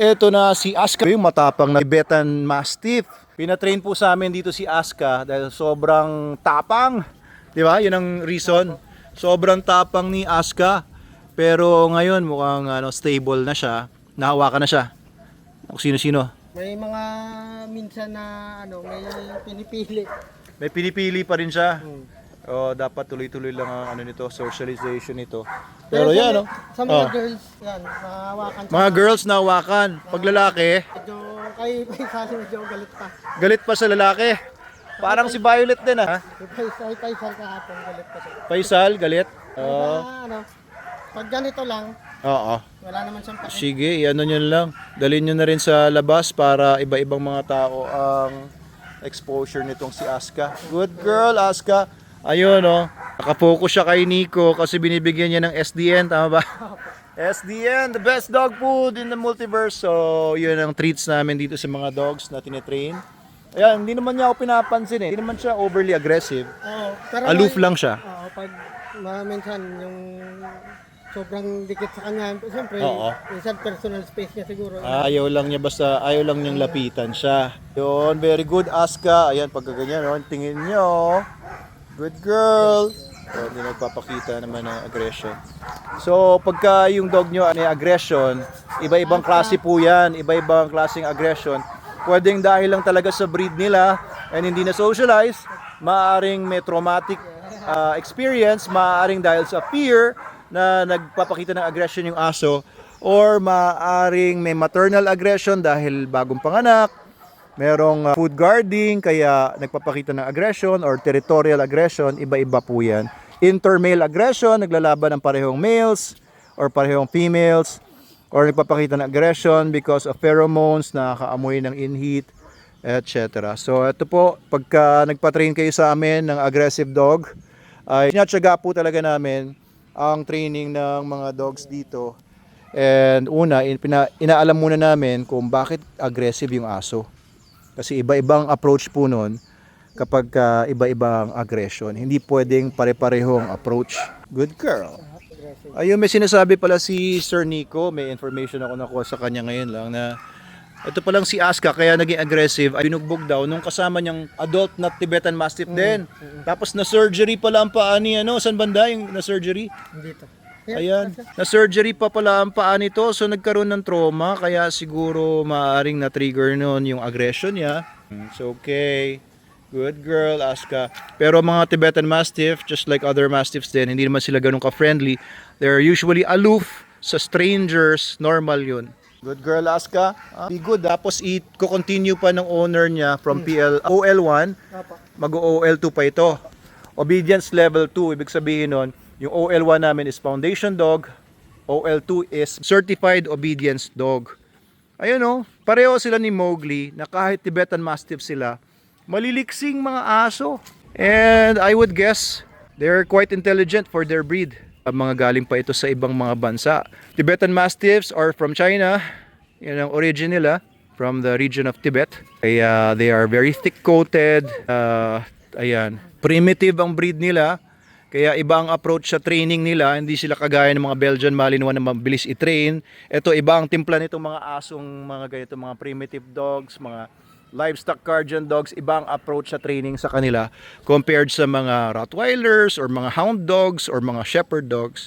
Ito na si Aska, yung matapang na Tibetan Mastiff. Pinatrain po sa amin dito si Aska dahil sobrang tapang. Di ba? Yun ang reason. Sobrang tapang ni Aska. Pero ngayon mukhang stable na siya. Nahawakan na siya. Kung sino-sino. May mga minsan na may pinipili. May pinipili pa rin siya. Dapat tuloy-tuloy lang ang nito, socialization nito. Pero yan, Sa mga girls, yan, mahawakan. Mga girls na hawakan. Pag lalaki, Medyo kay Paisal, medyo galit pa. galit pa sa lalaki. Parang si Violet din Kay Paisal kahapon, galit pa siya. Paisal, galit. Pag ganito lang, Oo. wala naman siyang pake. Sige, ano nyo lang. Dalhin nyo na rin sa labas para iba-ibang mga tao ang exposure nitong si Aska. Good girl, Aska. Ayun, Nakapokus siya kay Nico kasi binibigyan niya ng SDN, tama ba? SDN, the best dog food in the multiverse. So, yun ang treats namin dito sa mga dogs na tinetrain. Ayan, hindi naman niya ako pinapansin eh. Hindi naman siya overly aggressive. Pero Aloof lang siya. Pag minsan yung sobrang dikit sa kanya, siyempre, minsan personal space niya siguro. Ayaw lang niya ayaw lang niyang lapitan siya. Yun, very good, Aska. Ayan, pagka ganyan, tingin niyo. Good girl. Hindi nagpapakita naman ng aggression. So, pagka yung dog nyo may aggression, iba-ibang klase po yan. Iba-ibang klaseng aggression. Pwedeng dahil lang talaga sa breed nila and hindi na socialize. Maaring may traumatic experience. Maaring dahil sa fear na nagpapakita ng aggression yung aso. Or maaring may maternal aggression dahil bagong panganak. Merong food guarding kaya nagpapakita ng aggression or territorial aggression, iba-iba po yan. Intermale aggression, naglalaban ng parehong males or parehong females or nagpapakita ng aggression because of pheromones, nakakaamoy ng in-heat, etc. So ito po, pagka nagpa-train kayo sa amin ng aggressive dog, ay sinatsaga po talaga namin ang training ng mga dogs dito. And una, inaalam muna namin kung bakit aggressive yung aso. Kasi iba-ibang approach po nun kapag iba-ibang aggression. Hindi pwedeng pare-parehong approach. Good girl. Ayun, may sinasabi pala si Sir Nico. May information ako nakuha sa kanya ngayon lang na ito palang si Aska kaya naging aggressive ay binugbog daw nung kasama niyang adult na Tibetan Mastiff din. Tapos na-surgery pala ang paa ni saan banda yung na-surgery? Dito. Ayan, na-surgery pa pala ang paa nito, so nagkaroon ng trauma, kaya siguro maaaring na-trigger noon yung aggression niya. So okay, good girl, Aska. Pero mga Tibetan Mastiff, just like other Mastiffs din, hindi naman sila ganun ka-friendly. They're usually aloof sa strangers, normal yun. Good girl, Aska. Be good, tapos i-continue pa ng owner niya from OL1, mag-OL2 pa ito. Obedience level 2, ibig sabihin nun, yung OL1 namin is foundation dog, OL2 is certified obedience dog. Ayun pareho sila ni Mowgli na kahit Tibetan Mastiff sila, maliliksing mga aso. And I would guess they're quite intelligent for their breed. Mga galing pa ito sa ibang mga bansa. Tibetan Mastiffs are from China. Yan ang origin nila, from the region of Tibet. Kaya they are very thick-coated. Ayan, primitive ang breed nila. Kaya iba ang approach sa training nila, hindi sila kagaya ng mga Belgian Malinois na mabilis i-train. Ito iba ang timpla nitong mga asong mga ganito, mga primitive dogs, mga livestock guardian dogs, iba ang approach sa training sa kanila compared sa mga Rottweilers or mga hound dogs or mga shepherd dogs.